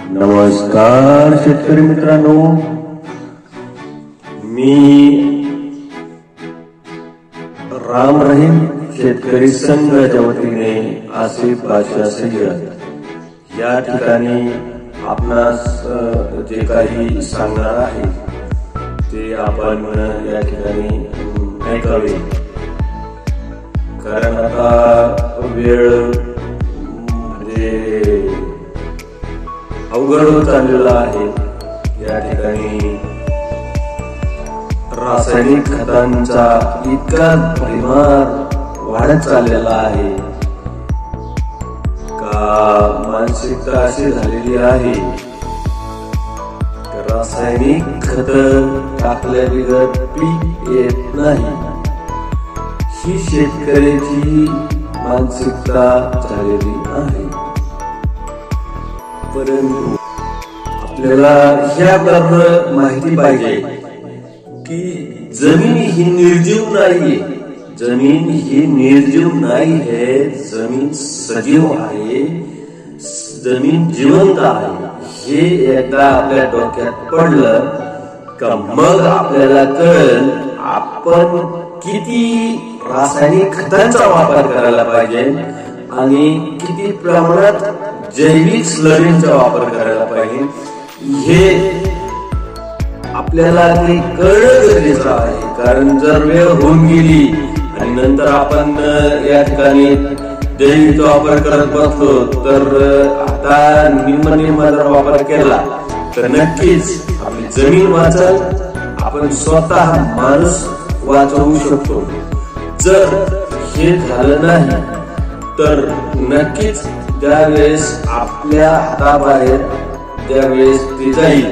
नमस्कार शेतकरी मित्रांनो, मी राम रहीम शेतकरी संघाच्या वतीने आसिफ बादशाह सय्यद या ठिकाणी आपणास जे काही सांगणार आहे ते आपण या ठिकाणी ऐकावे, कारण आता वेळ म्हणजे अवघड होत चाललेला आहे। या ठिकाणी रासायनिक खतांचा इतका परिमाण वाढत चाललेला आहे का मानसिकता अशी झालेली आहे रासायनिक खत टाकल्या बिगर पीक येत नाही, ही शेतकऱ्याची मानसिकता झालेली आहे। परंतु आपल्याला ह्याबद्दल माहिती पाहिजे की जमीन ही निर्जीव नाहीये, जमीन ही निर्जीव नाही है, जमीन सजीव आहे, जमीन जिवंत आहे। हे एकदा आपल्या डोक्यात पडलं का मग आपल्याला कळेल आपण किती रासायनिक खतांचा वापर करायला पाहिजे आणि किती प्रमाणात जैविक स्लरींचा वापर करायला पाहिजे, हे आपल्याला ते कळणं गरजेचं आहे। कारण जर वेळ होऊन गेली आणि नंतर आपण या ठिकाणी जैविकचा वापर करत बसलो तर आता निम्मा जर वापर केला तर नक्कीच आपली जमीन वाचल, आपण स्वतः माणूस वाचवू शकतो। जर हे झालं नाही तर नक्कीच ज्यावेळेस आपल्या हाताबाहेर ज्यावेळेस ते जाईल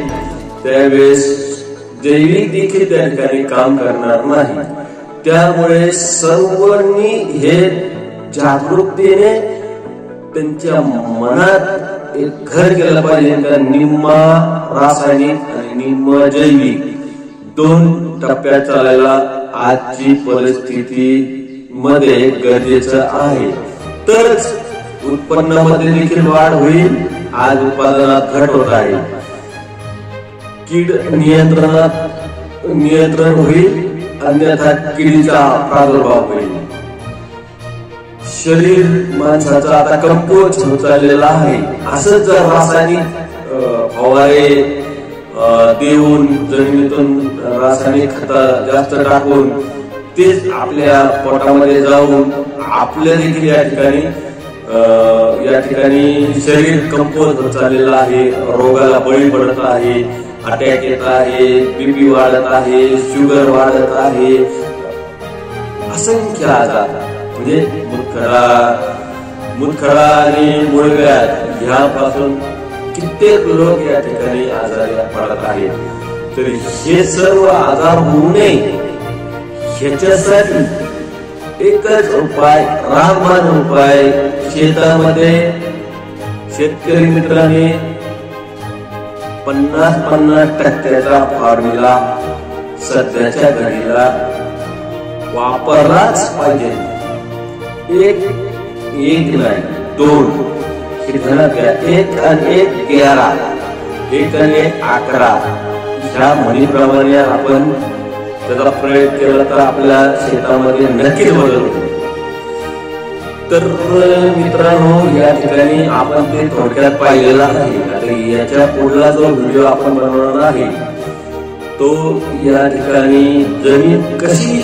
त्यावेळेस जैविक देखील त्या ठिकाणी काम करणार नाही। त्यामुळे सर्वांनी हे जागरूकतेने त्यांच्या मनात एक घर केलं पाहिजे का निम्मा रासायनिक आणि निम्मा जैविक दोन टप्प्यात चालायला आजची परिस्थिती मध्ये गरजेचं आहे, तरच उत्पन्नामध्ये देखील वाढ होईल। आज उत्पादनात घट होत आहे, कीड नियंत्रण होईल, अन्यथा किडीचा प्रादुर्भाव होईल। शरीर माणसाचा आता कमकुवत होत चाललेला आहे। असं जर रासायनिक फवारे देऊन जमिनीतून रासायनिक खत जास्त टाकून तेच आपल्या पोटामध्ये जाऊन आपल्या देखील या ठिकाणी शरीर कमकुवत होत चाललेलं आहे, रोगाला बळी पडत आहे, अटॅक येत आहे, बीपी वाढत आहे, शुगर वाढत आहे, असंख्य आजार म्हणजे मुतखडा आणि मूळव्याध ह्यापासून कित्येक लोक या ठिकाणी आजारी पडत आहेत। तर हे सर्व आजार होऊ नये ह्याच्यासाठी एकच उपाय, रामबाण उपाय, शेतामध्ये शेतकरी मित्रांनी 50-50% फॉर्म्युला सध्याच्या घडीला वापरलाच पाहिजे। एक नाही दोन, हे ध्यानात घ्या, 1 आणि 1 11, 1 आणि 1 11 ह्या म्हणीप्रमाणे आपण त्याचा प्रयोग केला तर आपल्या शेतामध्ये नक्कीच बदल होईल। तर मित्रांनो या ठिकाणी आपण ते थोडक्यात पाहिलेला आहे। आता याच्या पुढला जो व्हिडिओ आपण बनवणार आहे तो या ठिकाणी जमीन कशी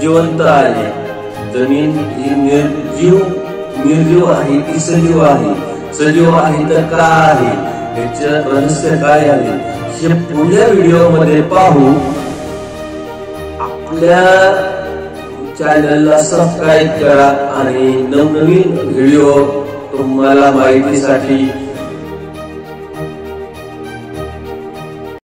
जिवंत आहे, जमीन ही निर्जीव आहे की सजीव आहे, सजीव आहे तर का आहे, याचं रहस्य काय आहे हे पुढल्या व्हिडिओ मध्ये पाहू। आपल्या चॅनलला सबस्क्राईब करा आणि नवनवीन व्हिडिओ तुम्हाला माहितीसाठी